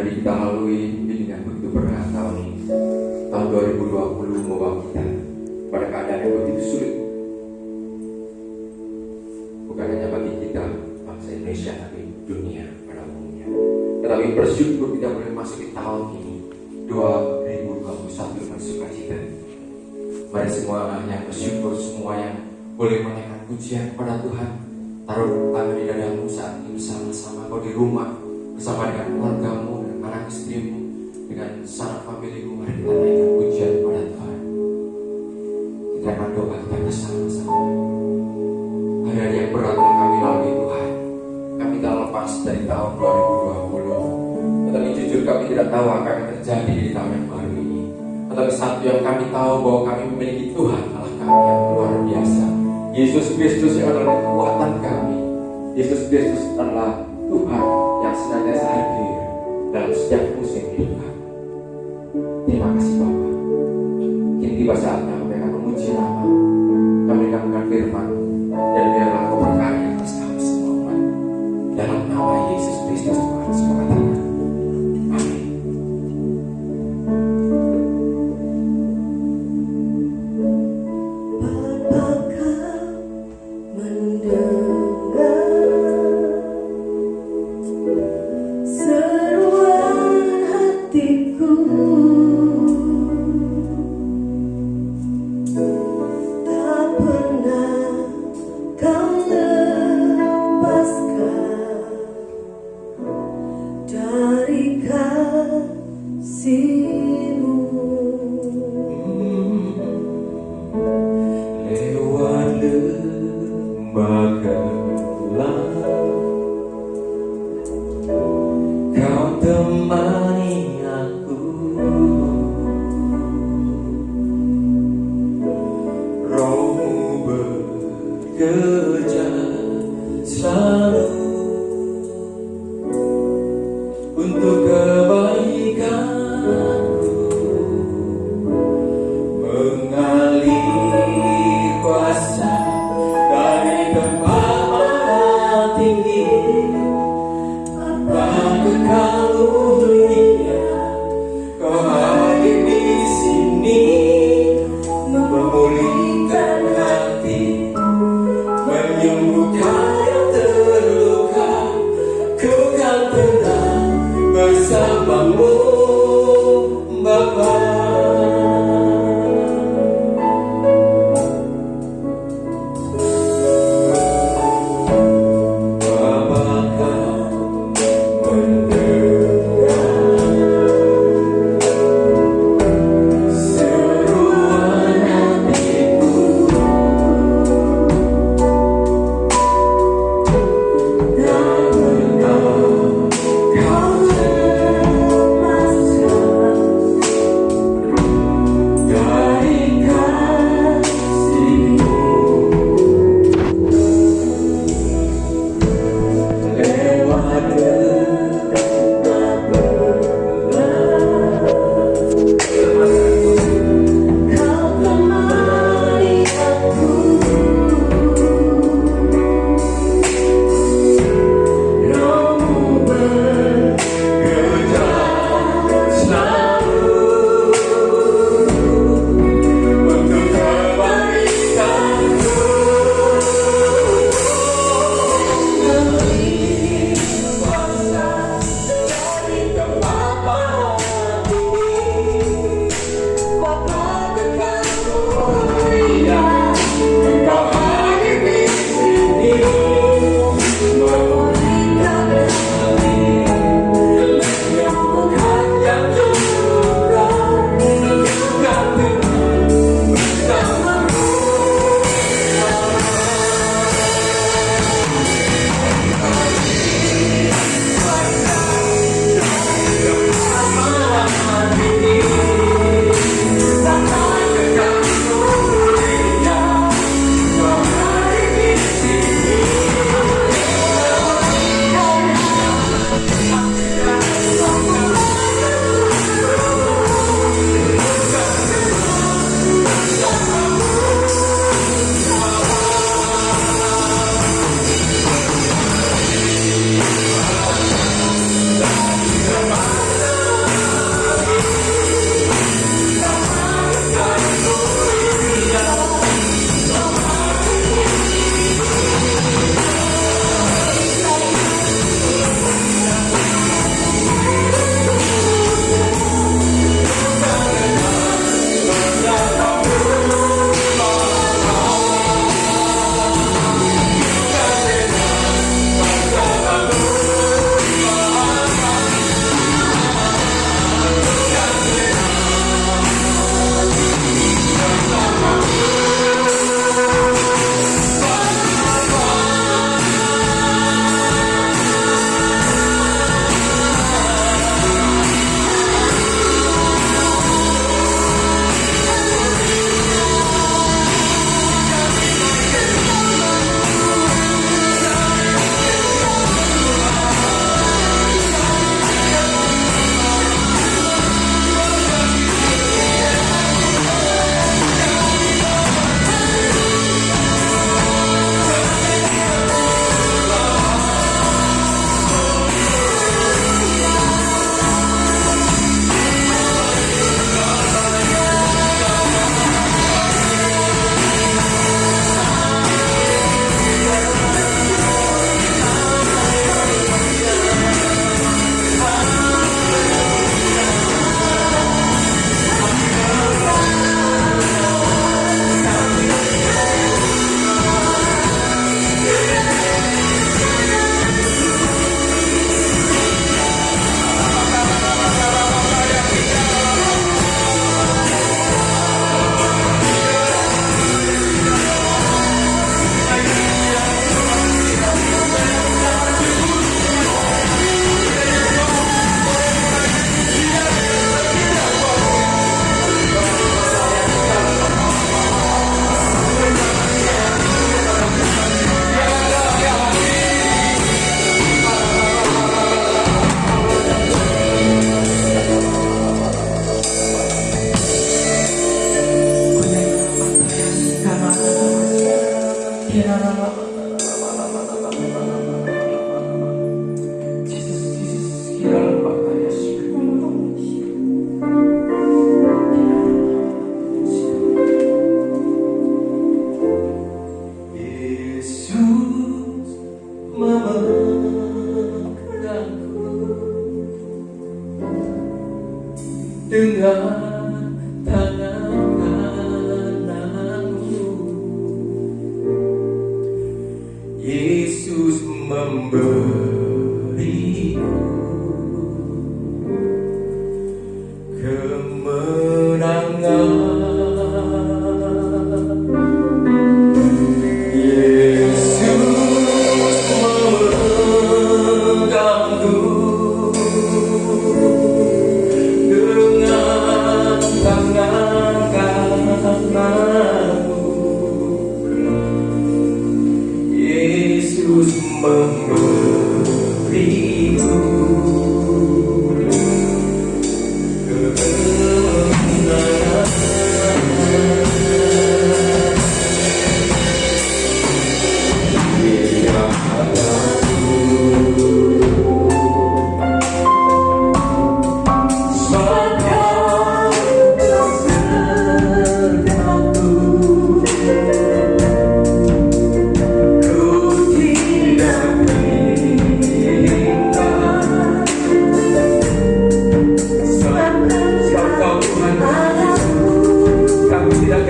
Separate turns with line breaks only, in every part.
tadi kita lalui dengan begitu berat tahun ini. Tahun 2020 membawa kita pada keadaan yang begitu sulit. Bukan hanya bagi kita bangsa Indonesia, tapi dunia pada umumnya. Tetapi bersyukur kita boleh masuk di tahun ini 2021 dengan sukacita. Mari semua yang bersyukur, semua yang boleh menaikkan pujian kepada Tuhan, taruh tangan di dadamu saat ini bersama-sama. Kau di rumah bersama dengan keluargamu, dengan anak istrimu, dengan sanak familimu, mari kita naikkan pujian kepada Tuhan. Kita akan doa kita bersama-sama. Hari-hari yang berat yang kami lalui Tuhan, kami telah lepas dari tahun 2020. Tetapi jujur kami tidak tahu apa yang terjadi di tahun yang baru ini. Tetapi satu yang kami tahu, bahwa kami memiliki Tuhan Allah kami yang luar biasa. Yesus Kristus yang adalah kekuatan kami. Yesus Kristus adalah Tuhan yang senantiasa hadir dalam setiap musim hidup kami. Terima kasih Bapa. Kini tiba saatnya kami akan memuji nama, kami akan mendengarkan firman, dan biarlah Kau berkarya atas kami semua umat. Dalam nama Yesus Kristus Tuhan semua katakan amin.
Bapa kau mendengar
dengan tangan kananmu. Yesus memberiku kemenangan. Yesus memberiku kebenaran. Dia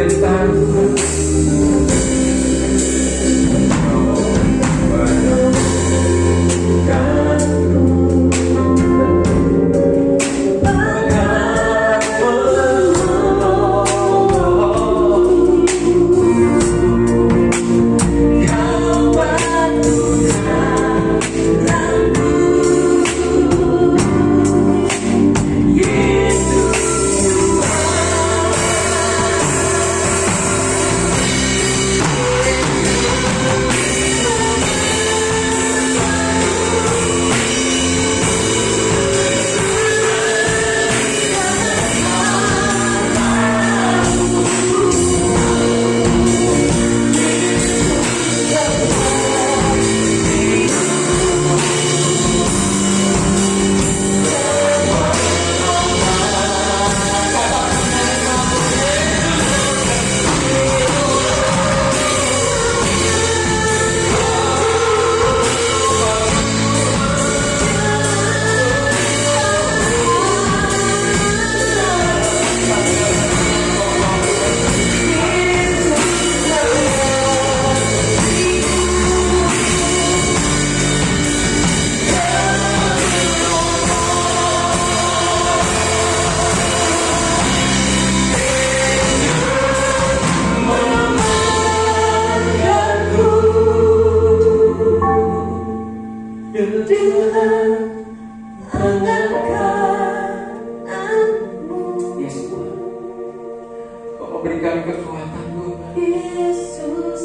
berikan kekuatan Tuhan.
Yesus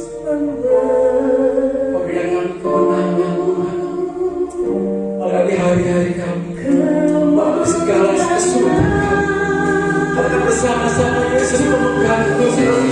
Berikan kemenangan Tuhan. Di hari-hari kami, segala kesulitan kami, kita bersama-sama Yesus memegang Tuhan.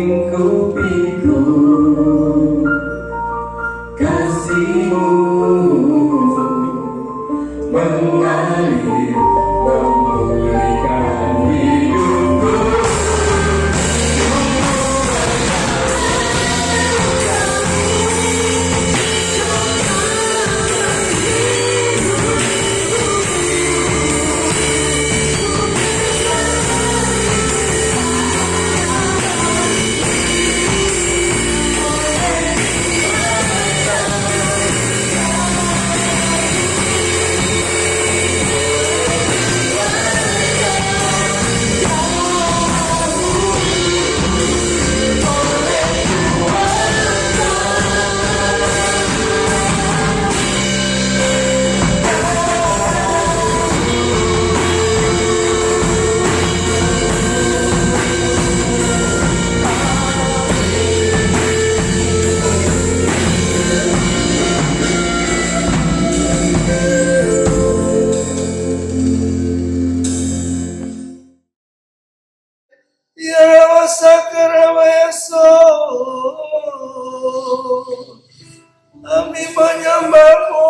menghirupiku kasih-Mu mengalir memulihkan hidupku.
Kami menyembah-Mu,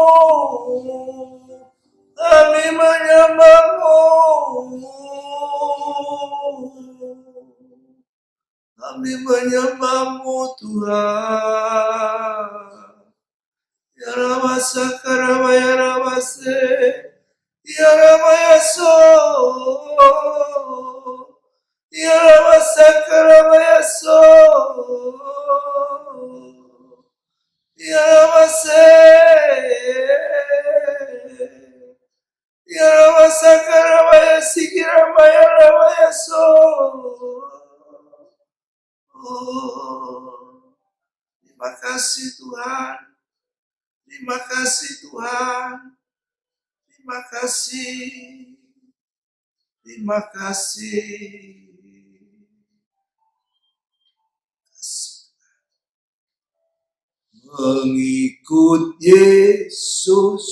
kami menyembah-Mu, kami menyembah-Mu Tuhan. Ya Rama Sakarama ya Rama Se, ya Rama Yaso, ya Rama Sakarama Yaso, ya Rama Se, ya Rama Sakarama Yasikirama ya Rama Yaso. Terima kasih Tuhan. Terima kasih Tuhan. Terima kasih. Terima kasih. Mengikut Yesus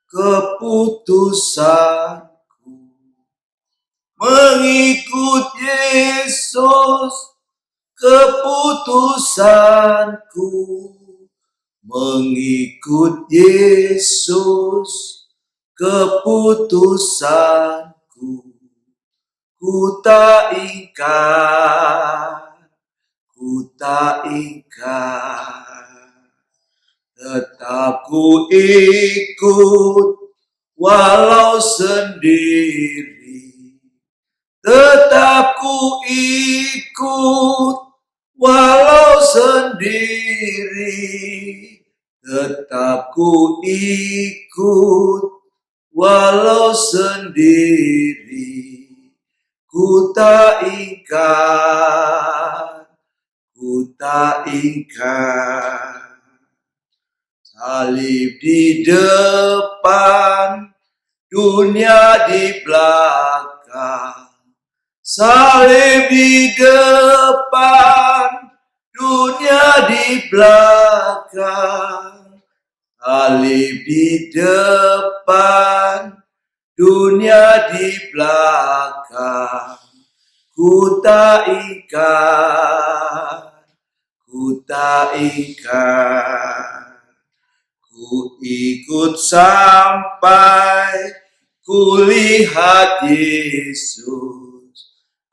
keputusanku. Mengikut Yesus keputusanku. Mengikut Yesus keputusanku. Ku tak ingkar, ku tak ingkar. Tetap ku ikut walau sendiri. Tetap ku ikut walau sendiri. Tetap ku ikut walau sendiri. Ku tak ingkar, ku tak ingkar. Salib di depan, dunia di belakang. Salib di depan, dunia di belakang. Salib di depan, dunia di belakang. Ku tak ingkar, ku tak ingkar. Ku ikut sampai ku lihat Yesus.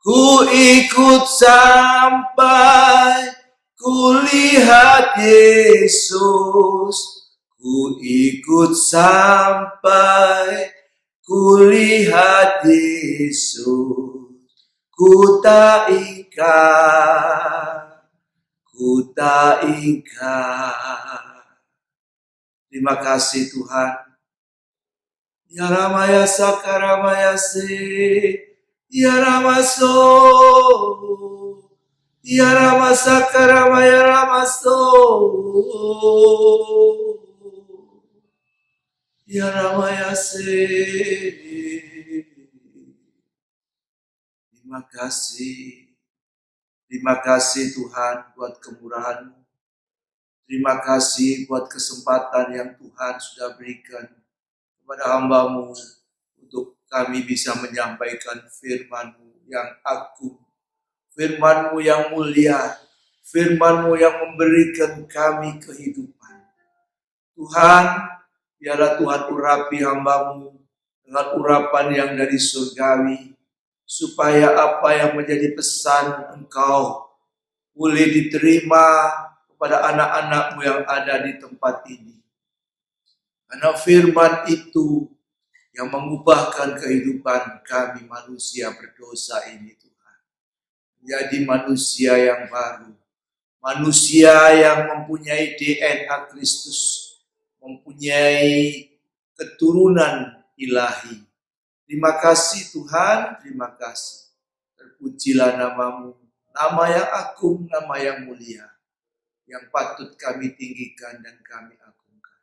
Ku ikut sampai ku lihat Yesus. Ku ikut sampai ku lihat Yesus. Ku tak ingkar, ku tak ingkar. Terima kasih Tuhan. Ya Rama ya Sakarama ya Se, ya Rama So, ya Rama Sakarama ya Rama So, ya Rama ya Se. Terima kasih. Terima kasih Tuhan buat kemurahan-Mu. Terima kasih buat kesempatan yang Tuhan sudah berikan kepada hamba-Mu untuk kami bisa menyampaikan firman-Mu yang agung, firman-Mu yang mulia, firman-Mu yang memberikan kami kehidupan. Tuhan, biarlah Tuhan urapi hamba-Mu dengan urapan yang dari surgawi, supaya apa yang menjadi pesan Engkau boleh diterima kepada anak-anak-Mu yang ada di tempat ini. Karena firman itu yang mengubahkan kehidupan kami manusia berdosa ini, Tuhan. Menjadi manusia yang baru. Manusia yang mempunyai DNA Kristus. Mempunyai keturunan ilahi. Terima kasih Tuhan, terima kasih. Terpujilah nama-Mu. Nama yang agung, nama yang mulia. Yang patut kami tinggikan dan kami agungkan.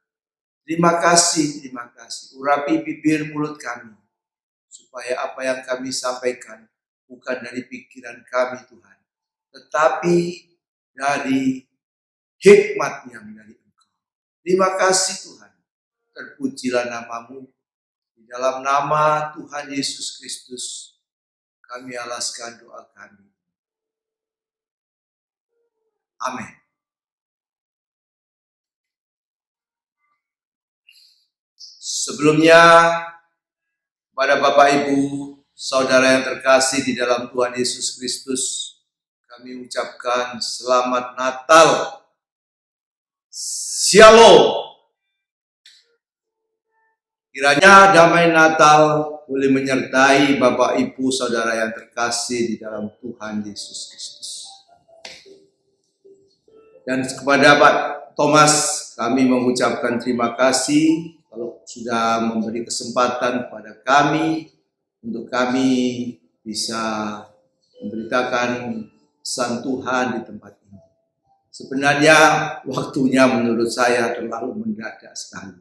Terima kasih, terima kasih. Urapi bibir mulut kami, supaya apa yang kami sampaikan bukan dari pikiran kami Tuhan, tetapi dari hikmat yang dari Engkau. Terima kasih Tuhan. Terpujilah nama-Mu. Di dalam nama Tuhan Yesus Kristus, kami alaskan doa kami. Amin. Sebelumnya, pada Bapak Ibu, Saudara yang terkasih di dalam Tuhan Yesus Kristus, kami ucapkan selamat Natal. Shalom. Kiranya damai Natal boleh menyertai Bapak Ibu Saudara yang terkasih di dalam Tuhan Yesus Kristus. Dan kepada Pak Thomas, kami mengucapkan terima kasih kalau sudah memberi kesempatan kepada kami untuk kami bisa memberitakan pesan Tuhan di tempat ini. Sebenarnya waktunya menurut saya terlalu mendadak sekali.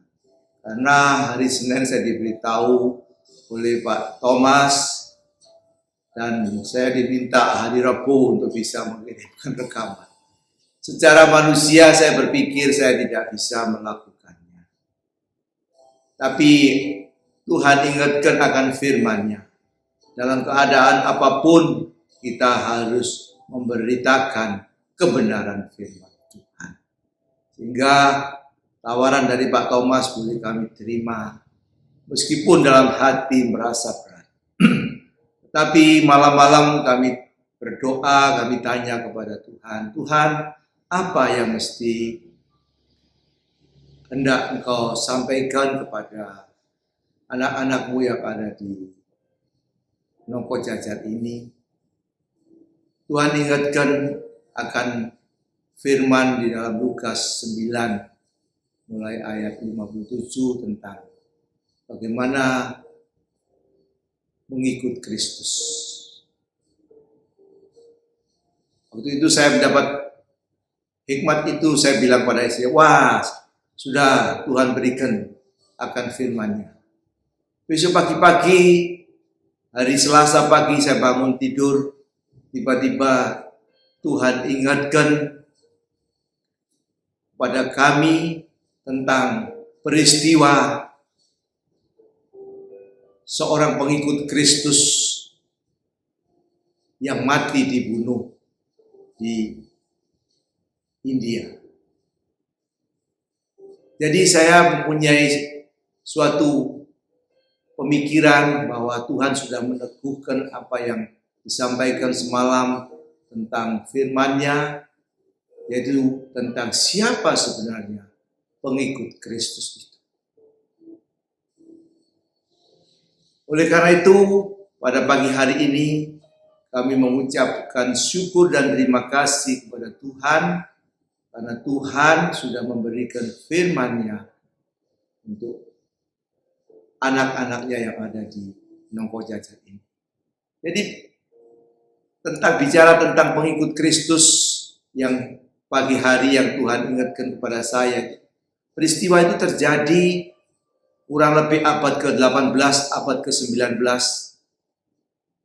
Karena hari Senin saya diberitahu oleh Pak Thomas dan saya diminta hari Rabu untuk bisa mengirimkan rekaman. Secara manusia saya berpikir saya tidak bisa melakukannya. Tapi Tuhan ingatkan akan firman-Nya. Dalam keadaan apapun kita harus memberitakan kebenaran firman Tuhan. Sehingga tawaran dari Pak Thomas boleh kami terima. Meskipun dalam hati merasa berat. Tetapi malam-malam kami berdoa, kami tanya kepada Tuhan. Tuhan, apa yang mesti hendak Engkau sampaikan kepada anak-anak-Mu yang ada di Nongko Jajar ini? Tuhan ingatkan akan firman di dalam Lukas 9 mulai ayat 57 tentang bagaimana mengikut Kristus. Waktu itu saya mendapat hikmat itu, saya bilang pada istri, wah sudah Tuhan berikan akan firman-Nya. Besok pagi-pagi, hari Selasa pagi saya bangun tidur, tiba-tiba Tuhan ingatkan pada kami tentang peristiwa seorang pengikut Kristus yang mati dibunuh di India. Jadi saya mempunyai suatu pemikiran bahwa Tuhan sudah meneguhkan apa yang disampaikan semalam tentang firman-Nya, yaitu tentang siapa sebenarnya pengikut Kristus itu. Oleh karena itu, pada pagi hari ini kami mengucapkan syukur dan terima kasih kepada Tuhan karena Tuhan sudah memberikan firman-Nya untuk anak-anaknya yang ada di Nongko Jajar ini. Jadi bicara tentang pengikut Kristus yang pagi hari yang Tuhan ingatkan kepada saya. Peristiwa itu terjadi kurang lebih abad ke-18, abad ke-19.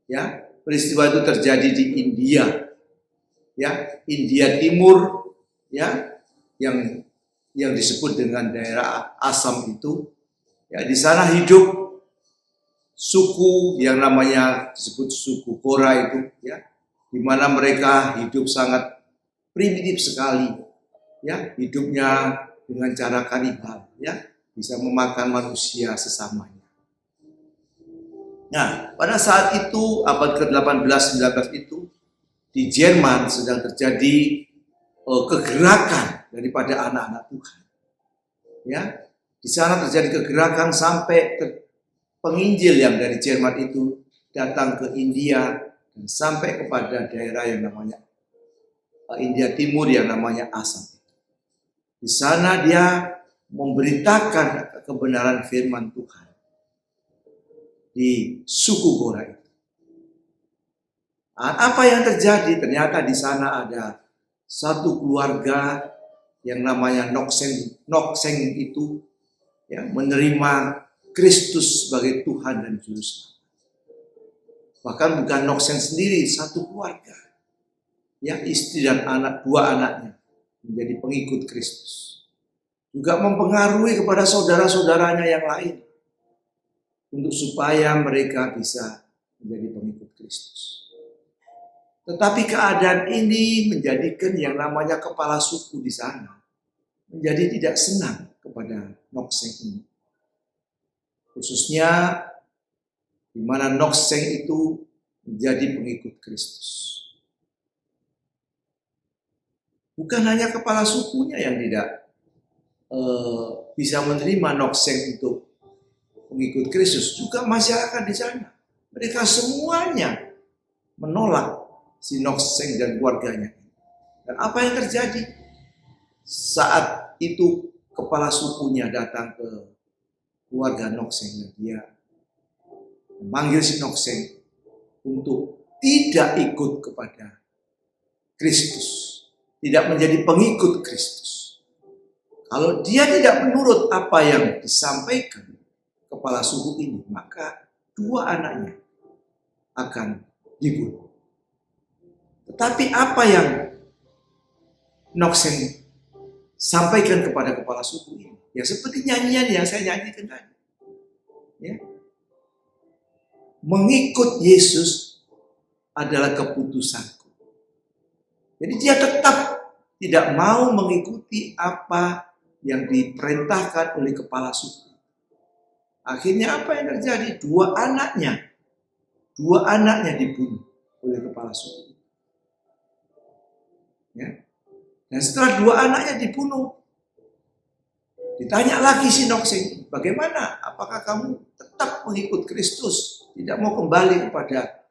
Ya, peristiwa itu terjadi di India. Ya, India Timur, ya, yang disebut dengan daerah Assam itu. Ya, di sana hidup suku yang namanya disebut suku Kora itu, ya. di mana mereka hidup sangat primitif sekali, ya, hidupnya dengan cara kanibal, ya, bisa memakan manusia sesamanya. Nah, pada saat itu abad ke-18-19 itu di Jerman sedang terjadi kegerakan daripada anak-anak Tuhan. Ya, di sana terjadi kegerakan sampai penginjil yang dari Jerman itu datang ke India dan sampai kepada daerah yang namanya India Timur yang namanya Assam. Di sana dia memberitakan kebenaran firman Tuhan di suku Gora itu. Apa yang terjadi? Ternyata di sana ada satu keluarga yang namanya Nokseng itu, ya, menerima Kristus sebagai Tuhan dan Juru Selamat. Bahkan bukan Nokseng sendiri, satu keluarga, ya, istri dan anak, dua anaknya menjadi pengikut Kristus. Juga mempengaruhi kepada saudara-saudaranya yang lain untuk supaya mereka bisa menjadi pengikut Kristus. Tetapi keadaan ini menjadikan yang namanya kepala suku di sana menjadi tidak senang kepada Nokseng ini. Khususnya di mana Nokseng itu menjadi pengikut Kristus. Bukan hanya kepala sukunya yang tidak bisa menerima Nokseng untuk pengikut Kristus, juga masyarakat di sana. Mereka semuanya menolak si Nokseng dan keluarganya. Dan apa yang terjadi? Saat itu kepala sukunya datang ke keluarga Nokseng dan dia memanggil si Nokseng untuk tidak ikut kepada Kristus, tidak menjadi pengikut Kristus. Kalau dia tidak menurut apa yang disampaikan kepala suku ini, maka dua anaknya akan dibunuh. Tetapi apa yang Nokseng sampaikan kepada kepala suku ini, ya seperti nyanyian yang saya nyanyikan tadi, ya, mengikut Yesus adalah keputusanku. Jadi dia tetap tidak mau mengikuti apa yang diperintahkan oleh kepala suku. Akhirnya apa yang terjadi? Dua anaknya dibunuh oleh kepala suku. Ya. Dan setelah dua anaknya dibunuh, ditanya lagi si Nokseng, bagaimana? Apakah kamu tetap mengikut Kristus? Tidak mau kembali kepada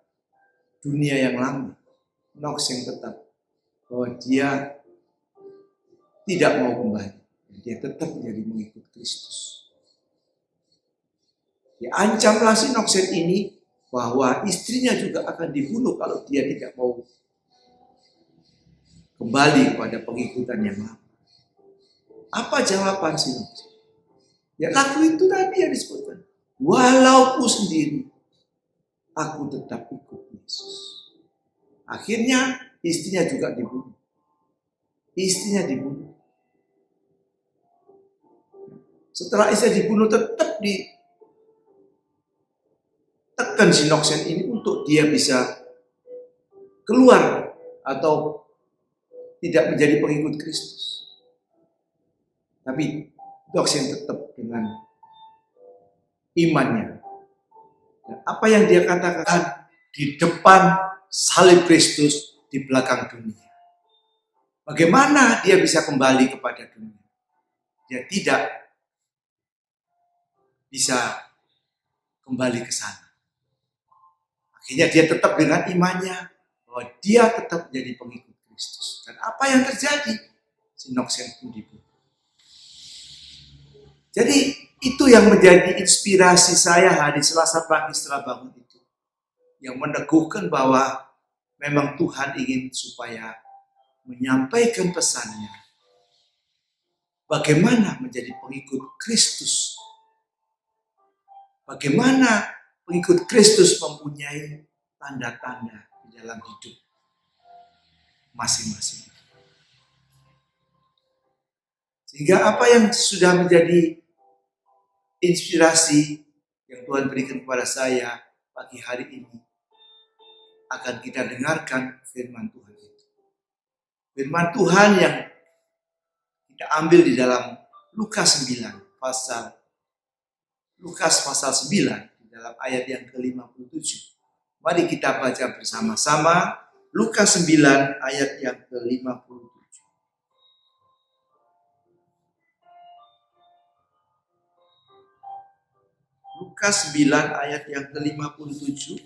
dunia yang lama? Nokseng tetap bahwa dia tidak mau kembali. Dia tetap menjadi mengikut Kristus. Diancamlah si Nokseng ini bahwa istrinya juga akan dibunuh kalau dia tidak mau kembali kepada pengikutan yang lama. Apa jawaban si Nokseng? Ya lagu itu tadi yang disebutkan. Walaupun sendiri, aku tetap ikut Yesus. Akhirnya istrinya juga dibunuh. Setelah istrinya dibunuh, tetap ditekan si Nokseng ini untuk dia bisa keluar atau tidak menjadi pengikut Kristus. Tapi Nokseng tetap dengan imannya. Dan apa yang dia katakan di depan salib Kristus, di belakang dunia. Bagaimana dia bisa kembali kepada dunia? Dia tidak bisa kembali ke sana. Akhirnya dia tetap dengan imannya bahwa dia tetap menjadi pengikut Kristus. Dan apa yang terjadi? Si Nokseng pun dibunuh. Jadi itu yang menjadi inspirasi saya hari Selasa pagi setelah bangun itu. Yang meneguhkan bahwa memang Tuhan ingin supaya menyampaikan pesannya. Bagaimana menjadi pengikut Kristus. Bagaimana pengikut Kristus mempunyai tanda-tanda di dalam hidup masing-masing. Sehingga apa yang sudah menjadi inspirasi yang Tuhan berikan kepada saya pagi hari ini akan kita dengarkan firman Tuhan itu. Firman Tuhan yang kita ambil di dalam Lukas 9 pasal 9 di dalam ayat yang ke-57. Mari kita baca bersama-sama Lukas 9 ayat yang ke-57. Lukas 9 ayat yang ke-57.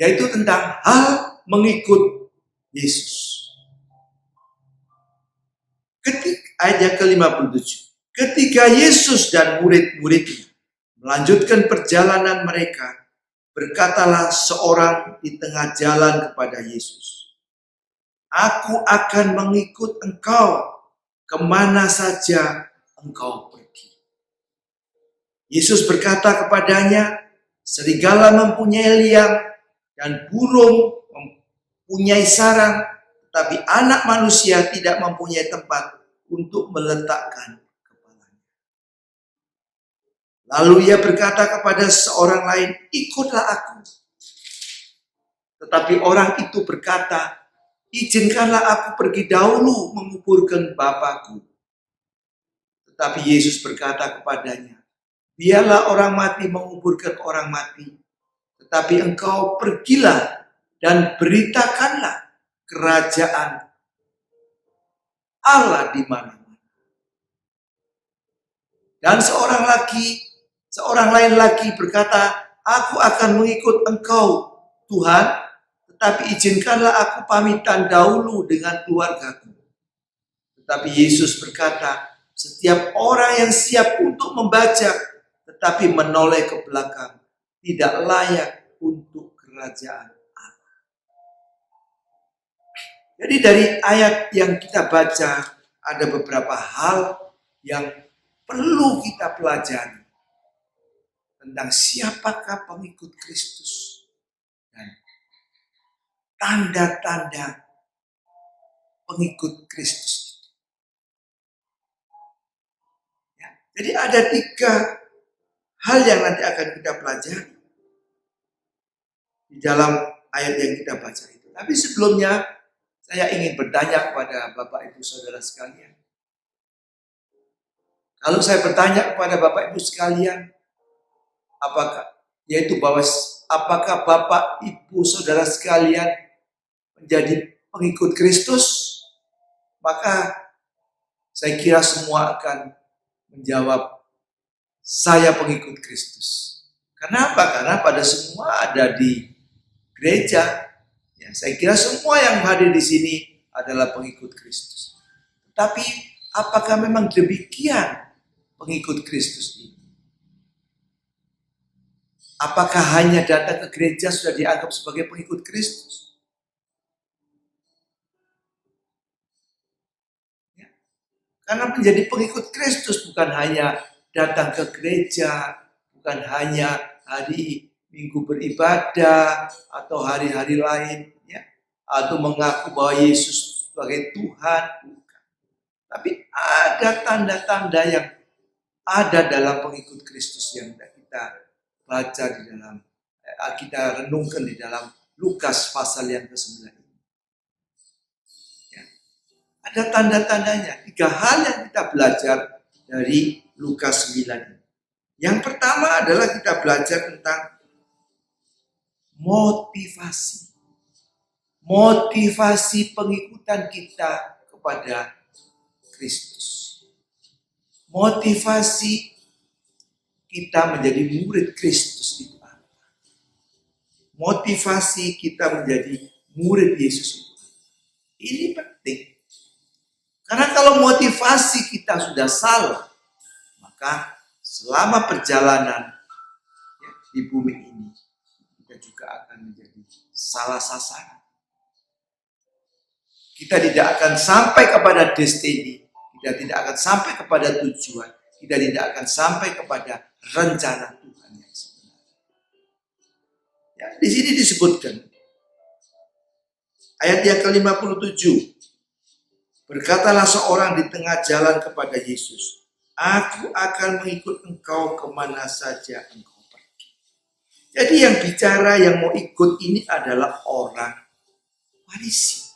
Yaitu tentang hal mengikut Yesus. Ayat yang ke-57. Ketika Yesus dan murid-muridnya melanjutkan perjalanan mereka, berkatalah seorang di tengah jalan kepada Yesus, "Aku akan mengikut engkau kemana saja engkau pergi." Yesus berkata kepadanya, "Serigala mempunyai liang dan burung mempunyai sarang, tetapi anak manusia tidak mempunyai tempat untuk meletakkan kepalanya." Lalu ia berkata kepada seorang lain, "Ikutlah aku." Tetapi orang itu berkata, "Izinkanlah aku pergi dahulu menguburkan Bapakku." Tetapi Yesus berkata kepadanya, "Biarlah orang mati menguburkan orang mati, tetapi engkau pergilah dan beritakanlah kerajaan Allah di mana-mana." Dan seorang lain lagi berkata, "Aku akan mengikut engkau, Tuhan, tetapi izinkanlah aku pamitan dahulu dengan keluargaku." Tetapi Yesus berkata, "Setiap orang yang siap untuk membaca, tetapi menoleh ke belakang, tidak layak untuk kerajaan Allah." Jadi dari ayat yang kita baca, ada beberapa hal yang perlu kita pelajari tentang siapakah pengikut Kristus dan tanda-tanda pengikut Kristus. Ya, jadi ada 3 hal yang nanti akan kita pelajari di dalam ayat yang kita baca itu. Tapi sebelumnya saya ingin bertanya kepada Bapak Ibu Saudara sekalian. Kalau saya bertanya kepada Bapak Ibu sekalian, apakah Bapak Ibu Saudara sekalian menjadi pengikut Kristus? Maka saya kira semua akan menjawab, "Saya pengikut Kristus." Kenapa? Karena pada semua ada di gereja. Ya, saya kira semua yang hadir di sini adalah pengikut Kristus. Tapi apakah memang demikian pengikut Kristus ini? Apakah hanya datang ke gereja sudah dianggap sebagai pengikut Kristus? Ya. Karena menjadi pengikut Kristus bukan hanya datang ke gereja, bukan hanya hari Minggu beribadah atau hari-hari lain, ya, atau mengaku bahwa Yesus sebagai Tuhan, bukan. Tapi ada tanda-tanda yang ada dalam pengikut Kristus yang kita baca di dalam, kita renungkan di dalam Lukas pasal yang ke-9 ini. Ya. Ada tanda-tandanya, 3 hal yang kita belajar dari Lukas 9 ini. Yang pertama adalah kita belajar tentang motivasi. Motivasi pengikutan kita kepada Kristus. Motivasi kita menjadi murid Kristus itu apa? Motivasi kita menjadi murid Yesus itu apa? Ini penting. Karena kalau motivasi kita sudah salah, maka selama perjalanan di bumi ini, kita juga akan menjadi salah sasaran. Kita tidak akan sampai kepada destiny, kita tidak akan sampai kepada tujuan, kita tidak akan sampai kepada rencana Tuhan yang sebenarnya. Ya, di sini disebutkan ayat yang ke-57. Berkatalah seorang di tengah jalan kepada Yesus, Aku akan mengikut engkau kemana saja engkau pergi. Jadi yang bicara, yang mau ikut ini adalah orang Farisi.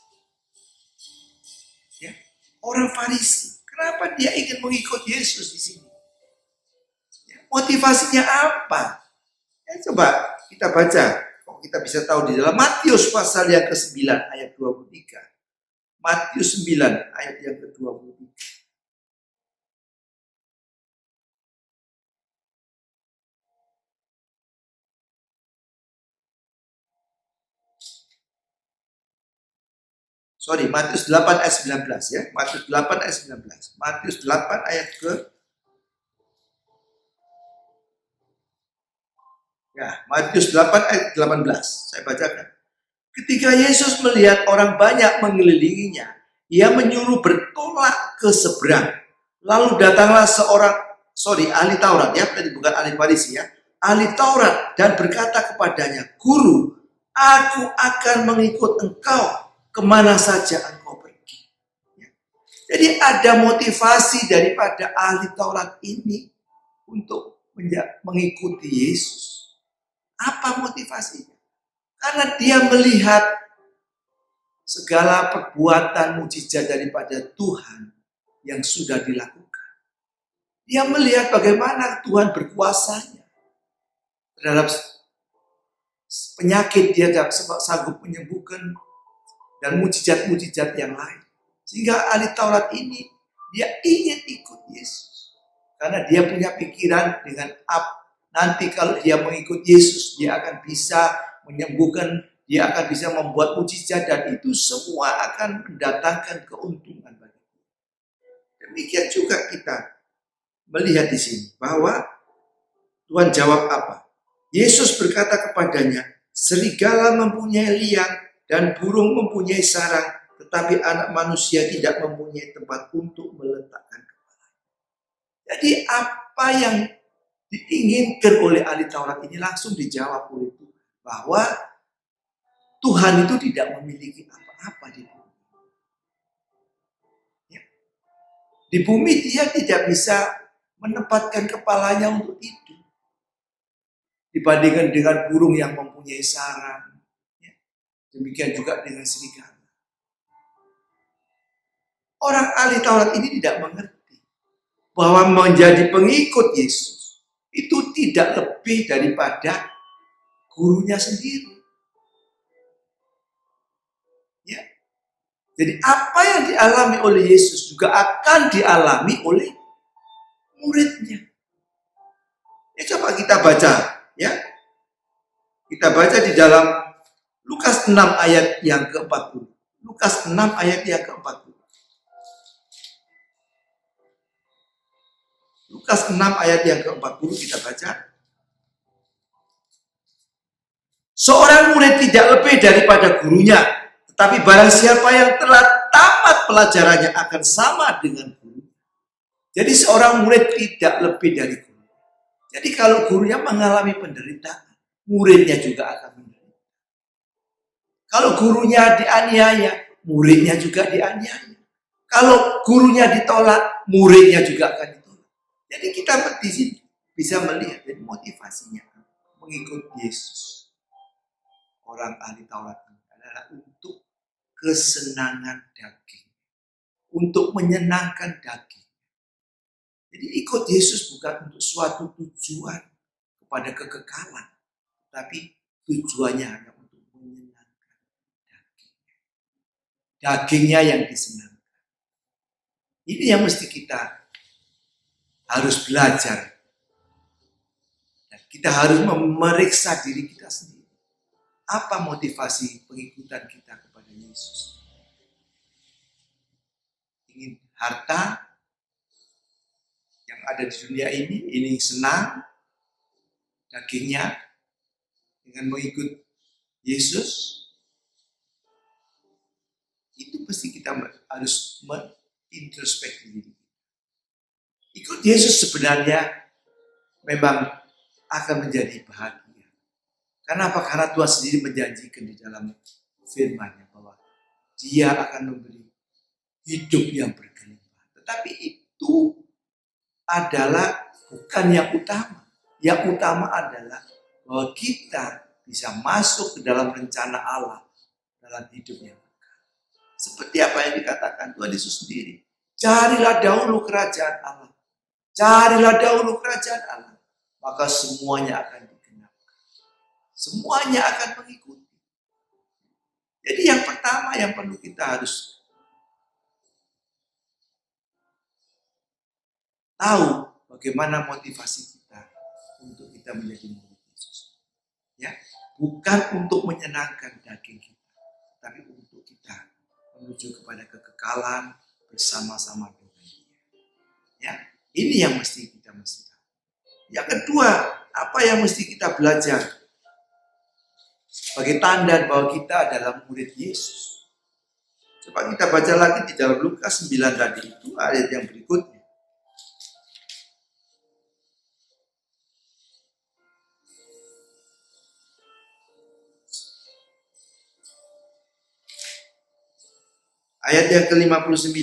Ya, orang Farisi. Kenapa dia ingin mengikut Yesus di sini? Ya, motivasinya apa? Ya, coba kita baca. Kok kita bisa tahu di dalam Matius pasal yang ke-9 ayat 23. Matius 9 ayat yang ke-23. Sorry, Matius 8 ayat 19 ya. Matius 8 ayat 19. Matius 8 ayat ke Matius 8 ayat 18. Saya bacakan. Ketika Yesus melihat orang banyak mengelilinginya, ia menyuruh bertolak ke seberang. Lalu datanglah ahli Taurat ya, tadi bukan ahli Farisi ya. Ahli Taurat dan berkata kepadanya, "Guru, aku akan mengikut engkau kemana saja engkau pergi." Jadi ada motivasi daripada ahli Taurat ini untuk mengikuti Yesus. Apa motivasinya? Karena dia melihat segala perbuatan mujizat daripada Tuhan yang sudah dilakukan. Dia melihat bagaimana Tuhan berkuasanya terhadap penyakit, dia sanggup menyembuhkan, dan mujizat-mujizat yang lain. Sehingga ahli Taurat ini, dia ingin ikut Yesus. Karena dia punya pikiran dengan nanti kalau dia mengikut Yesus, dia akan bisa menyembuhkan, dia akan bisa membuat mujizat, dan itu semua akan mendatangkan keuntungan bagi dia. Demikian juga kita melihat di sini bahwa Tuhan jawab apa? Yesus berkata kepadanya, "Serigala mempunyai liang dan burung mempunyai sarang, tetapi anak manusia tidak mempunyai tempat untuk meletakkan kepala." Jadi apa yang diinginkan oleh ahli Taurat ini langsung dijawab oleh Tuhan. Bahwa Tuhan itu tidak memiliki apa-apa di bumi. Ya. Di bumi dia tidak bisa menempatkan kepalanya untuk tidur. Dibandingkan dengan burung yang mempunyai sarang. Ya. Demikian juga dengan serigala. Orang ahli Taurat ini tidak mengerti bahwa menjadi pengikut Yesus itu tidak lebih daripada gurunya sendiri. Ya. Jadi apa yang dialami oleh Yesus juga akan dialami oleh muridnya. Ya, coba kita baca, ya. Kita baca di dalam Lukas 6 ayat yang ke-40. Lukas 6 ayat yang ke-40. Lukas 6 ayat yang ke-40 kita baca. Seorang murid tidak lebih daripada gurunya, tetapi barang siapa yang telah tamat pelajarannya akan sama dengan guru. Jadi seorang murid tidak lebih dari guru. Jadi kalau gurunya mengalami penderitaan, muridnya juga akan menderita. Kalau gurunya dianiaya, muridnya juga dianiaya. Kalau gurunya ditolak, muridnya juga akan ditolak. Jadi kita di sini bisa melihat dan motivasinya mengikut Yesus. Orang ahli Taurat ini adalah untuk kesenangan daging, untuk menyenangkan daging. Jadi ikut Yesus bukan untuk suatu tujuan kepada kekekalan, tapi tujuannya hanya untuk menyenangkan dagingnya. Dagingnya yang disenangkan. Ini yang mesti kita harus belajar. Dan kita harus memeriksa diri kita sendiri. Apa motivasi pengikutan kita kepada Yesus? Ingin harta yang ada di dunia ini senang, dagingnya, dengan mengikut Yesus, itu pasti kita harus introspeksi diri. Ikut Yesus sebenarnya memang akan menjadi bahagia. Karena apa? Karena Tuhan sendiri menjanjikan di dalam firman-Nya bahwa Dia akan memberi hidup yang berkelimpahan. Tetapi itu adalah bukan yang utama. Yang utama adalah bahwa kita bisa masuk ke dalam rencana Allah dalam hidupnya. Seperti apa yang dikatakan Tuhan Yesus sendiri. Carilah dahulu kerajaan Allah. Carilah dahulu kerajaan Allah. Maka semuanya akan digenapkan. Semuanya akan mengikuti. Jadi yang pertama yang perlu kita harus tahu bagaimana motivasi kita untuk kita menjadi murid Yesus. Ya, bukan untuk menyenangkan daging kita, tapi untuk kita menuju kepada kekekalan bersama-sama dengan Dia. Ya, ini yang kita mesti tahu. Yang kedua, apa yang mesti kita belajar sebagai tanda bahwa kita adalah murid Yesus? Coba kita baca lagi di dalam Lukas 9 tadi itu ayat yang berikutnya. Ayat yang ke-59.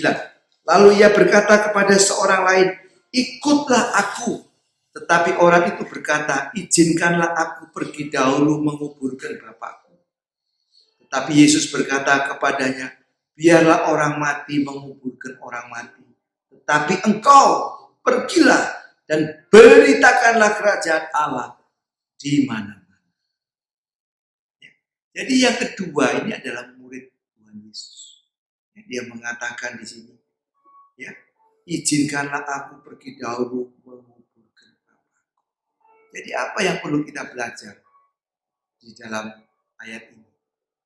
Lalu ia berkata kepada seorang lain, ikutlah aku. Tetapi orang itu berkata, izinkanlah aku pergi dahulu menguburkan bapakku. Tetapi Yesus berkata kepadanya, biarlah orang mati menguburkan orang mati. Tetapi engkau pergilah dan beritakanlah kerajaan Allah di mana-mana. Jadi yang kedua ini adalah murid Tuhan Yesus. Dia mengatakan di sini, ya, izinkanlah aku pergi dahulu menguburkan bapakku. Jadi apa yang perlu kita belajar di dalam ayat ini?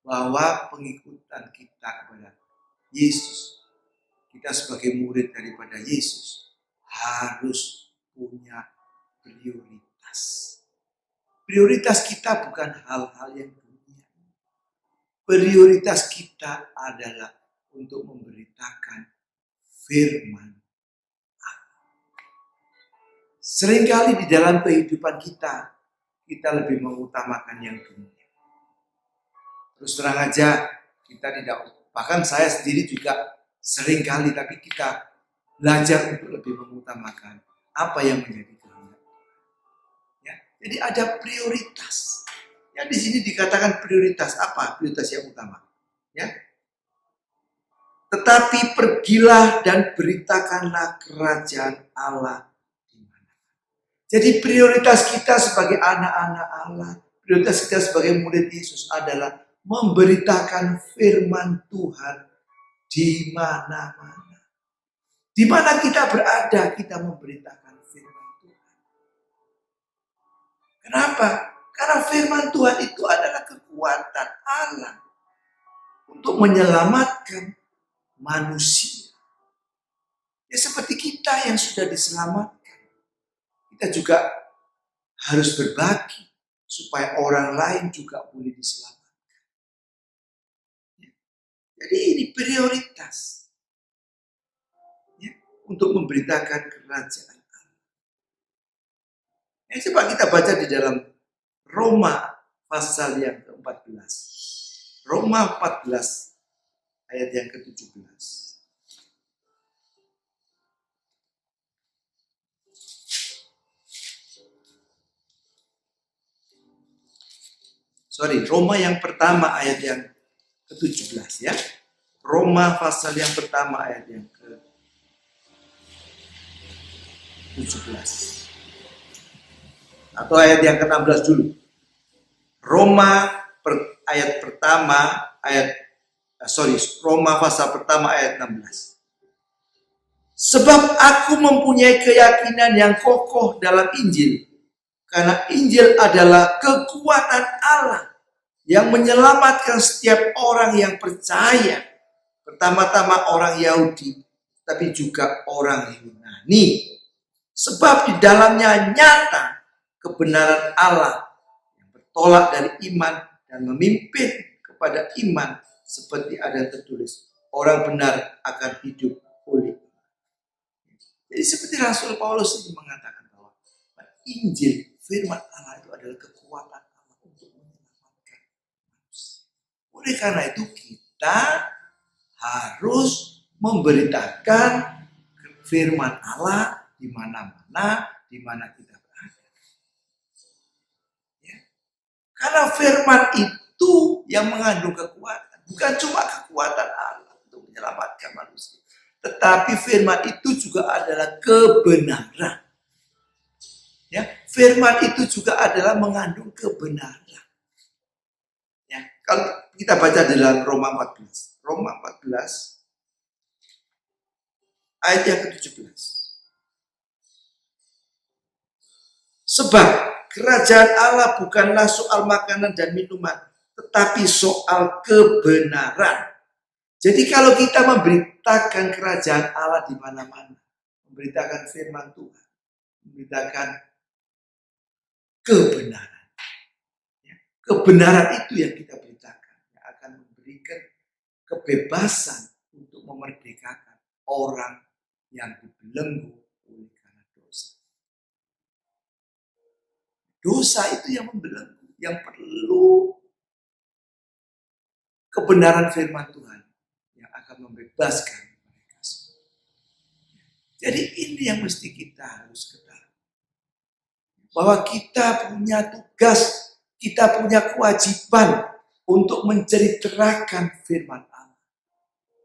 Bahwa pengikutan kita kepada Yesus, kita sebagai murid daripada Yesus, harus punya prioritas. Prioritas kita bukan hal-hal yang dunia. Prioritas kita adalah untuk memberitakan firman Allah. Seringkali di dalam kehidupan kita lebih mengutamakan yang dunia. Terus terang aja, kita tidak, bahkan saya sendiri juga seringkali, tapi kita belajar untuk lebih mengutamakan apa yang menjadi kehendak. Ya, jadi ada prioritas. Ya, di sini dikatakan prioritas apa? Prioritas yang utama. Ya, tetapi pergilah dan beritakanlah kerajaan Allah di mana. Jadi prioritas kita sebagai anak-anak Allah, prioritas kita sebagai murid Yesus adalah memberitakan firman Tuhan di mana-mana. Di mana kita berada, kita memberitakan firman Tuhan. Kenapa? Karena firman Tuhan itu adalah kekuatan Allah untuk menyelamatkan manusia. Ya seperti kita yang sudah diselamatkan, kita juga harus berbagi supaya orang lain juga boleh diselamatkan. Ya. Jadi ini prioritas, ya, untuk memberitakan kerajaan Allah. Coba kita baca di dalam Roma pasal yang ke-14. Roma 14 ayat yang ke-17. Roma yang pertama ayat yang ke-17 ya. Roma pasal yang pertama ayat yang ke-17. Atau ayat yang ke-16 dulu. Roma ayat pertama Roma pasal pertama ayat 16. Sebab aku mempunyai keyakinan yang kokoh dalam Injil. Karena Injil adalah kekuatan Allah yang menyelamatkan setiap orang yang percaya. Pertama-tama orang Yahudi, tapi juga orang Yunani. Sebab di dalamnya nyata kebenaran Allah yang bertolak dari iman dan memimpin kepada iman. Seperti ada tertulis, orang benar akan hidup oleh iman. Jadi seperti Rasul Paulus ini mengatakan bahwa Injil, firman Allah itu adalah kekuatan Allah untuk menyelamatkan manusia. Oleh karena itu kita harus memberitakan firman Allah di di mana-mana, di mana kita berada. Ya. Karena firman itu yang mengandung kekuatan. Bukan cuma kekuatan Allah untuk menyelamatkan manusia. Tetapi firman itu juga adalah kebenaran. Ya, firman itu juga adalah mengandung kebenaran. Ya, kalau kita baca dalam Roma 14. Roma 14 ayat yang ke-17. Sebab kerajaan Allah bukanlah soal makanan dan minuman, tetapi soal kebenaran. Jadi kalau kita memberitakan kerajaan Allah di mana-mana, memberitakan firman Tuhan, memberitakan kebenaran. Kebenaran itu yang kita beritakan, yang akan memberikan kebebasan untuk memerdekakan orang yang dibelenggu oleh karena dosa. Dosa itu yang membelenggu, yang perlu kebenaran firman Tuhan yang akan membebaskan mereka semua. Jadi ini yang mesti kita harus ketahui. Bahwa kita punya tugas, kita punya kewajiban untuk menceritakan firman Allah.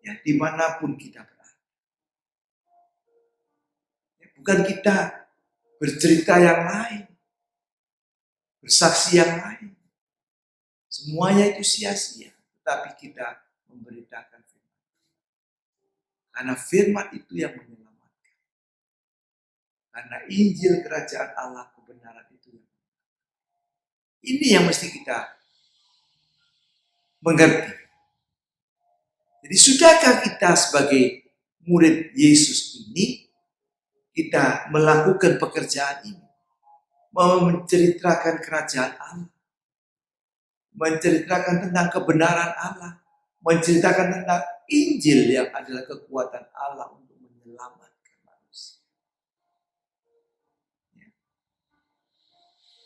Ya, dimanapun kita berada. Ya, bukan kita bercerita yang lain, bersaksi yang lain. Semuanya itu sia-sia. Tetapi kita memberitakan firman. Karena firman itu yang menyelamatkan. Karena Injil kerajaan Allah kebenaran itu yang menyelamatkan. Ini yang mesti kita mengerti. Jadi sudahkah kita sebagai murid Yesus ini, kita melakukan pekerjaan ini? Menceritakan kerajaan Allah. Menceritakan tentang kebenaran Allah. Menceritakan tentang Injil yang adalah kekuatan Allah untuk menyelamatkan manusia.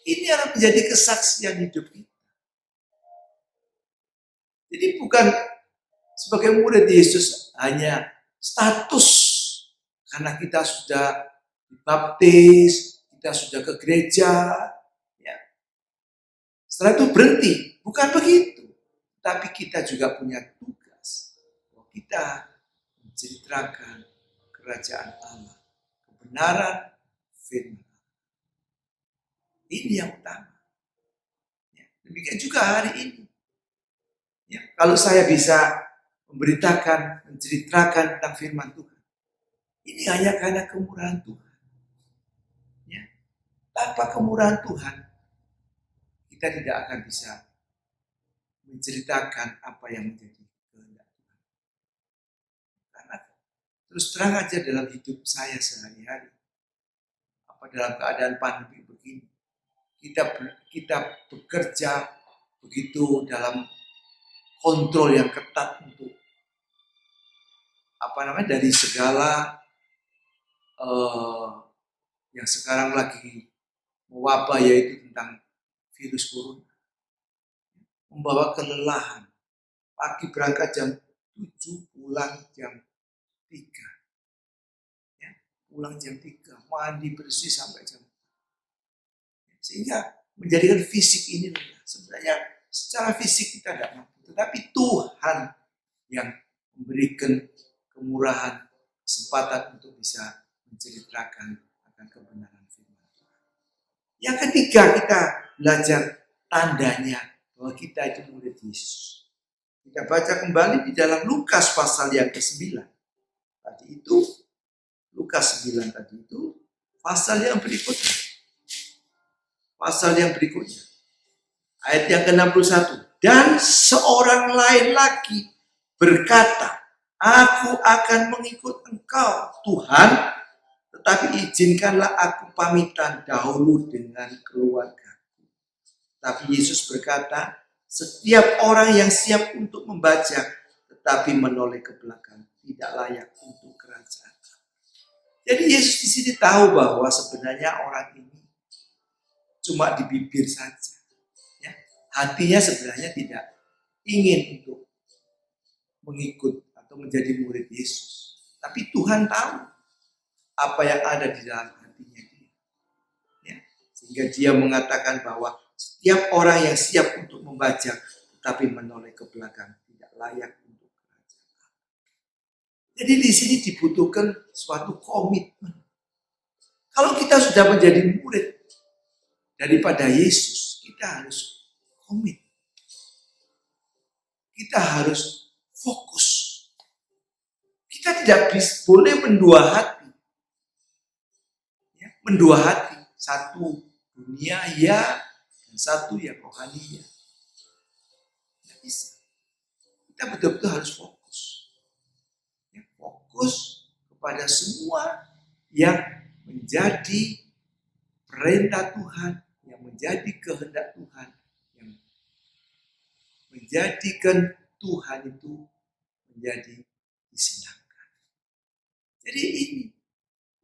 Ini adalah menjadi kesaksian hidup kita. Jadi bukan sebagai murid Yesus hanya status karena kita sudah dibaptis, kita sudah ke gereja, ya. Setelah itu berhenti, bukan begitu. Tapi kita juga punya tugas. Kita menceritakan kerajaan Allah, kebenaran firman Allah. Ini yang utama. Ya, demikian juga hari ini. Ya, kalau saya bisa memberitakan, menceritakan tentang firman Tuhan, ini hanya karena kemurahan Tuhan. Ya, tanpa kemurahan Tuhan, kita tidak akan bisa menceritakan apa yang menjadi kehendak Tuhan. Karena terus terang aja dalam hidup saya sehari-hari, apa dalam keadaan pandemi begini, kita bekerja begitu dalam kontrol yang ketat untuk dari segala yang sekarang lagi mewabah, yaitu tentang virus corona. Membawa kelelahan. Pagi berangkat jam 7, pulang jam 3. Ya, pulang jam 3, mandi bersih sampai jam 4. Sehingga menjadikan fisik ini lelah. Sebenarnya secara fisik kita tidak mampu. Tetapi Tuhan yang memberikan kemurahan, kesempatan untuk bisa menceritakan akan kebenaran firman Tuhan. Yang ketiga, kita belajar tandanya bahwa kita itu murid Yesus. Kita baca kembali di dalam Lukas pasal yang ke-9. Tadi itu, Lukas 9 tadi itu, pasal yang berikutnya. Pasal yang berikutnya. Ayat yang ke-61. Dan seorang lain lagi berkata, aku akan mengikut engkau, Tuhan, tetapi izinkanlah aku pamitan dahulu dengan keluargaku. Tapi Yesus berkata, setiap orang yang siap untuk membaca, tetapi menoleh ke belakang, tidak layak untuk kerajaan. Jadi Yesus di sini tahu bahwa sebenarnya orang ini cuma di bibir saja. Ya. Hatinya sebenarnya tidak ingin untuk mengikut atau menjadi murid Yesus. Tapi Tuhan tahu. apa yang ada di dalam hatinya dia. Ya. Sehingga dia mengatakan bahwa setiap orang yang siap untuk membaca tetapi menoleh ke belakang tidak layak untuk kerajaan. Jadi di sini dibutuhkan suatu komitmen. Kalau kita sudah menjadi murid daripada Yesus, kita harus komit. Kita harus fokus. Kita tidak boleh mendua hati. Ya, mendua hati. Satu dunia ya, dan satu ya rohani ya. Tidak bisa. Kita betul-betul harus fokus. Ya, fokus kepada semua yang menjadi perintah Tuhan, yang menjadi kehendak Tuhan, yang menjadikan Tuhan itu menjadi disenangkan. Jadi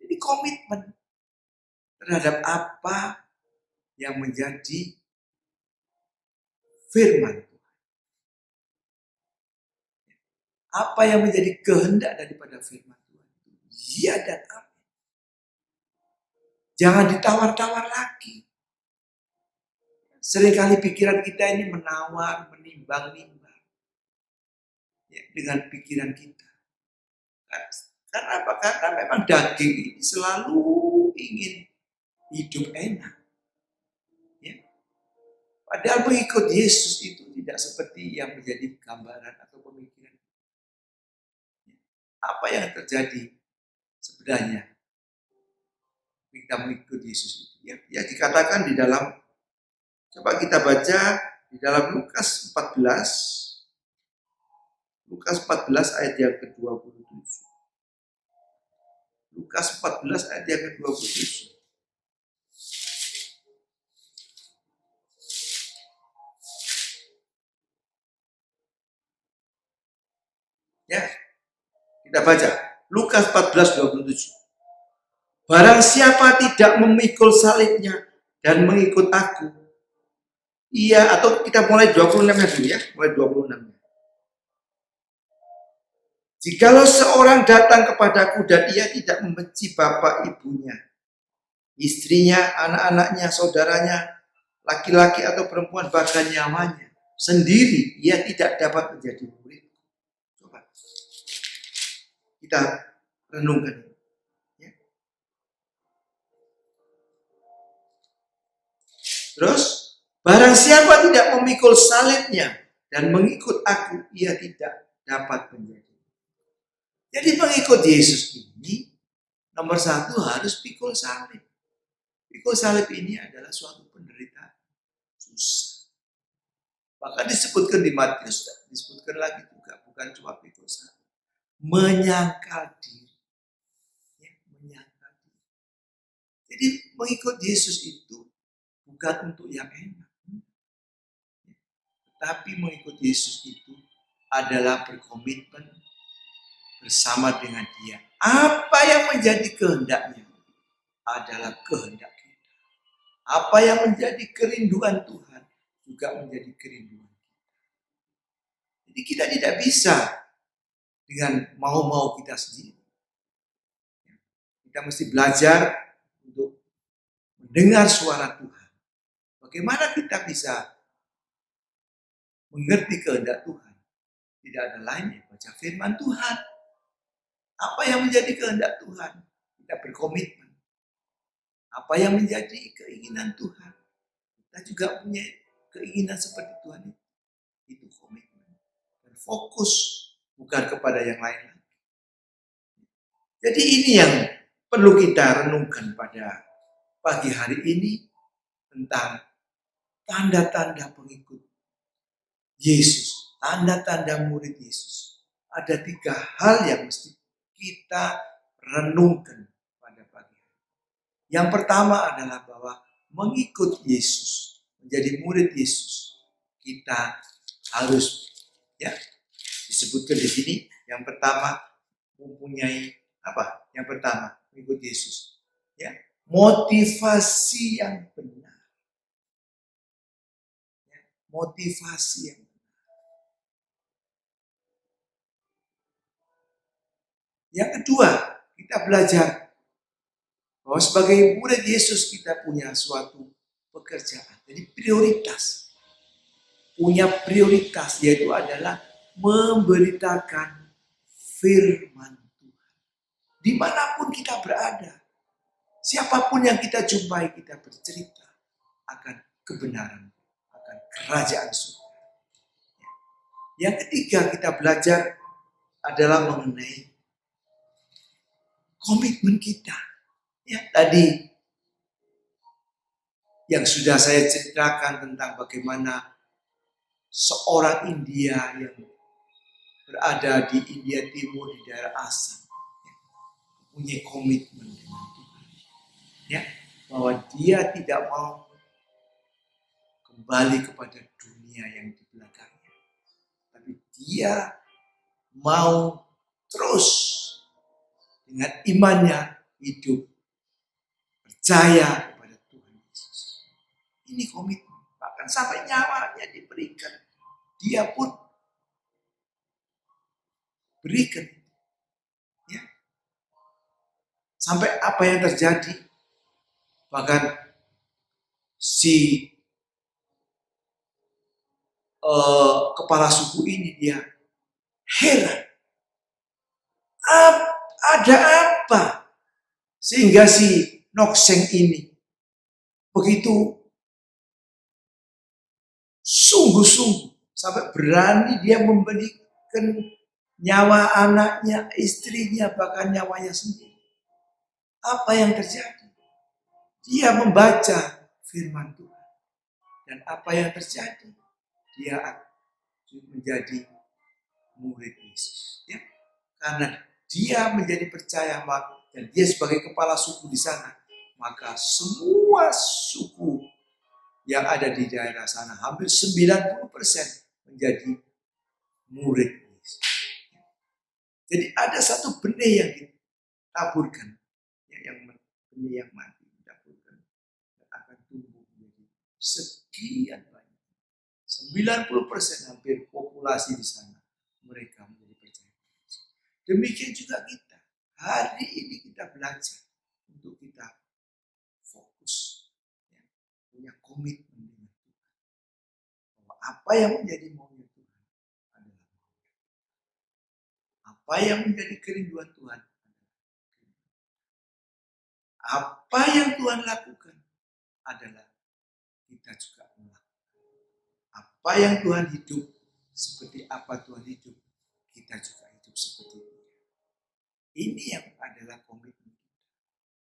ini komitmen terhadap apa yang menjadi firman Tuhan. Apa yang menjadi kehendak daripada firman Tuhan. Ya dan amin. Jangan ditawar-tawar lagi. Seringkali pikiran kita ini menawar, menimbang-nimbang. Ya, dengan pikiran kita. Karena apa? Karena memang daging ini selalu ingin hidup enak. Ya. Padahal mengikut Yesus itu tidak seperti yang menjadi gambaran atau pemikiran. Ya. Apa yang terjadi sebenarnya kita mengikut Yesus itu? Ya dikatakan di dalam, coba kita baca di dalam Lukas 14. Lukas 14 ayat yang ke-27. Lukas 14 ayat yang ke-27. Ya, kita baca Lukas 14:27. Barang siapa tidak memikul salibnya dan mengikut aku, ia, atau kita mulai 26-nya dulu ya, mulai 26-nya. Jikalau seorang datang kepadaku dan ia tidak membenci bapak ibunya, istrinya, anak-anaknya, saudaranya, laki-laki atau perempuan, bahkan nyawanya sendiri, ia tidak dapat menjadi murid. Coba kita renungkan. Ya. Terus, barang siapa tidak memikul salibnya dan mengikut aku, ia tidak dapat menjadi. Jadi mengikut Yesus ini, nomor satu harus pikul salib. Pikul salib ini adalah suatu penderitaan susah. Bahkan disebutkan di Matius, disebutkan lagi juga, bukan cuma pikul salib. Menyangkal diri. Ya, menyangkal diri. Jadi mengikut Yesus itu bukan untuk yang enak. Tapi mengikut Yesus itu adalah berkomitmen bersama dengan Dia. Apa yang menjadi kehendaknya adalah kehendak kita. Apa yang menjadi kerinduan Tuhan juga menjadi kerinduan kita. Jadi kita tidak bisa dengan mau-mau kita sendiri. Kita mesti belajar untuk mendengar suara Tuhan. Bagaimana kita bisa mengerti kehendak Tuhan? Tidak ada lain yang baca firman Tuhan. Apa yang menjadi kehendak Tuhan? Kita berkomitmen. Apa yang menjadi keinginan Tuhan? Kita juga punya keinginan seperti Tuhan itu. Itu komitmen. Dan fokus bukan kepada yang lain. Jadi ini yang perlu kita renungkan pada pagi hari ini tentang tanda-tanda pengikut Yesus. Tanda-tanda murid Yesus. Ada 3 hal yang mesti kita renungkan pada pagi hari. Yang pertama adalah bahwa mengikut Yesus, menjadi murid Yesus, kita harus, ya, disebutkan di sini. Yang pertama mempunyai apa? Yang pertama mengikut Yesus, ya, motivasi yang benar, ya, motivasi yang benar. Yang kedua, kita belajar Bahwa sebagai murid Yesus kita punya suatu pekerjaan. Jadi prioritas. Punya prioritas yaitu adalah memberitakan firman Tuhan. Dimanapun kita berada. Siapapun yang kita jumpai, kita bercerita akan kebenaran, akan kerajaan surga. Yang ketiga kita belajar adalah mengenai komitmen kita. Ya, tadi yang sudah saya ceritakan tentang bagaimana seorang India yang berada di India Timur di daerah Assam punya komitmen dengan Tuhan. Ya, bahwa dia tidak mau kembali kepada dunia yang di belakangnya. Tapi dia mau terus dengan imannya hidup percaya kepada Tuhan Yesus. Ini komitmen. Bahkan sampai nyawanya diberikan. Dia pun berikan. Ya. Sampai apa yang terjadi. Bahkan si kepala suku ini dia heran. Ada apa? Sehingga si Nokseng ini begitu sungguh-sungguh sampai berani dia memberikan nyawa anaknya, istrinya, bahkan nyawanya sendiri. Apa yang terjadi? Dia membaca firman Tuhan. Dan apa yang terjadi? Dia menjadi murid Yesus. Ya? Karena dia menjadi percaya dan dia sebagai kepala suku di sana, maka semua suku yang ada di daerah sana hampir 90% menjadi murid Yesus. Jadi ada satu benih yang ditaburkan, yang benih yang mati ditaburkan dan akan tumbuh menjadi sekian banyak. 90% hampir populasi di sana mereka menjadi percaya. Demikian juga kita. Hari ini kita belajar untuk kita fokus, ya, punya komitmen dengan Tuhan. Bahwa apa yang menjadi maunya Tuhan adalah apa yang menjadi kerinduan Tuhan adalah apa yang Tuhan lakukan adalah kita juga melakukan. Apa yang Tuhan hidup seperti apa Tuhan hidup, kita juga hidup seperti itu. Ini yang adalah komitmen kita.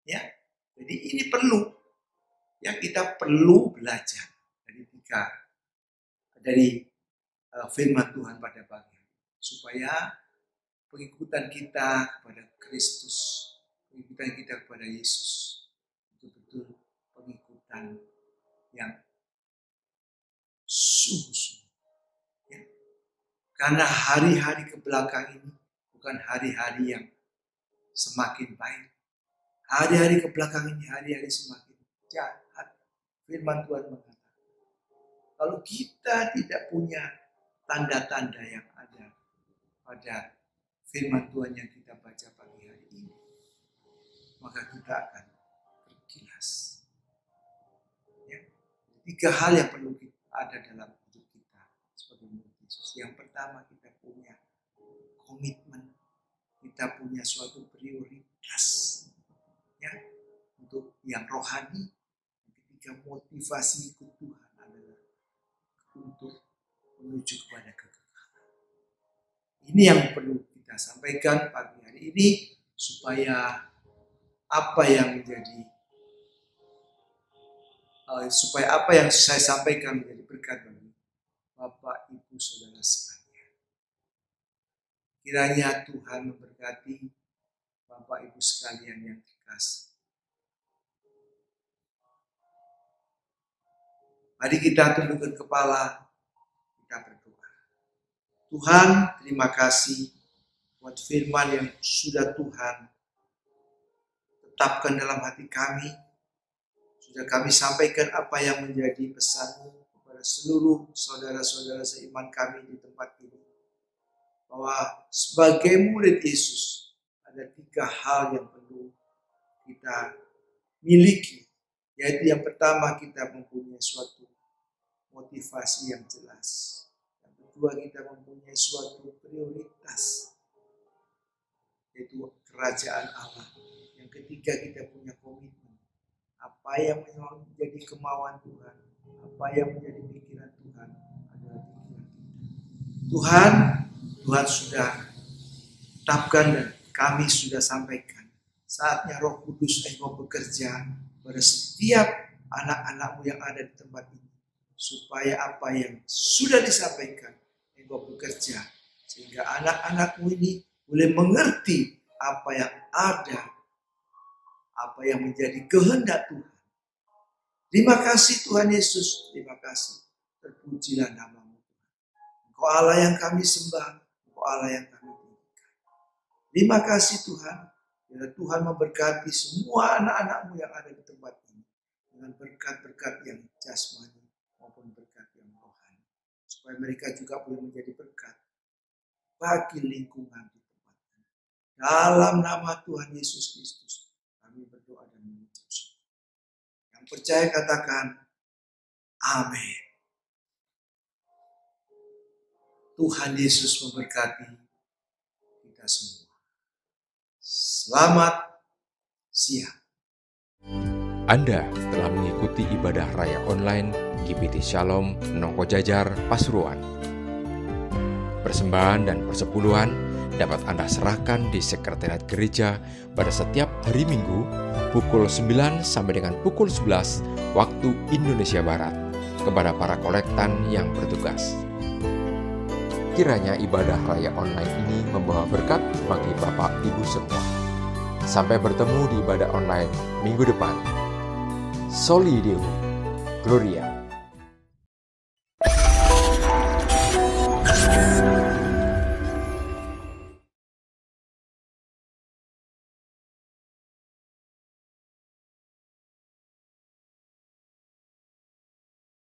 Ya, jadi ini perlu. Ya, kita perlu belajar dari firman Tuhan pada pagi hari, supaya pengikutan kita kepada Kristus, pengikutan kita kepada Yesus, betul-betul pengikutan yang sungguh-sungguh. Ya. Karena hari-hari kebelakang ini bukan hari-hari yang semakin baik. Hari-hari kebelakang ini hari-hari semakin jahat. Firman Tuhan mengatakan, kalau kita tidak punya tanda-tanda yang ada pada firman Tuhan yang kita baca pagi hari ini, maka kita akan tergilas. Ya. 3 hal yang perlu ada dalam hidup kita sebagai murid Yesus. Yang pertama, kita punya komitmen, kita punya suatu prioritas, ya, untuk yang rohani. Ketika motivasi ikut Tuhan adalah untuk menuju kepada kekekalan. Ini yang perlu kita sampaikan pagi hari ini, supaya apa yang saya sampaikan menjadi berkat bagi Bapak, Ibu, Saudara sekalian. Kiranya Tuhan memberkati Bapak, Ibu sekalian yang dikasihi. Mari kita tundukkan kepala, kita berdoa. Tuhan, terima kasih buat firman yang sudah Tuhan tetapkan dalam hati kami. Sudah kami sampaikan apa yang menjadi pesan-Mu kepada seluruh saudara-saudara seiman kami di tempat ini. Bahwa sebagai murid Yesus, ada 3 hal yang perlu kita miliki. Yaitu yang pertama, kita mempunyai suatu motivasi yang jelas. Yang kedua, kita mempunyai suatu prioritas, yaitu kerajaan Allah. Yang ketiga, kita punya komitmen. Apa yang menjadi kemauan Tuhan, apa yang menjadi pikiran Tuhan adalah pikiran kita. Tuhan sudah tetapkan dan kami sudah sampaikan. Saatnya Roh Kudus Engkau bekerja pada setiap anak-anakmu yang ada di tempat ini. Supaya apa yang sudah disampaikan Engkau bekerja. Sehingga anak-anakmu ini boleh mengerti apa yang ada, apa yang menjadi kehendak Tuhan. Terima kasih Tuhan Yesus, terima kasih. Terpujilah nama-Mu. Engkau Allah yang kami sembah, Engkau Allah yang kami tinggikan. Terima kasih Tuhan. Biar Tuhan memberkati semua anak-anak-Mu yang ada di tempat ini. Dengan berkat-berkat yang jasmani maupun berkat yang rohani. Supaya mereka juga boleh menjadi berkat bagi lingkungan di tempat ini. Dalam nama Tuhan Yesus Kristus, kami berdoa dan mengucap syukur. Yang percaya katakan, amin. Tuhan Yesus memberkati kita semua. Selamat siang.
Anda telah mengikuti ibadah raya online GBT Shalom Nongko Jajar Pasuruan. Persembahan dan persepuluhan dapat Anda serahkan di sekretariat gereja pada setiap hari Minggu pukul 9 sampai dengan pukul 11 waktu Indonesia Barat kepada para kolektan yang bertugas. Kiranya ibadah raya online ini membawa berkat bagi Bapak Ibu semua. Sampai bertemu di ibadah online minggu depan. Soli Deo Gloria.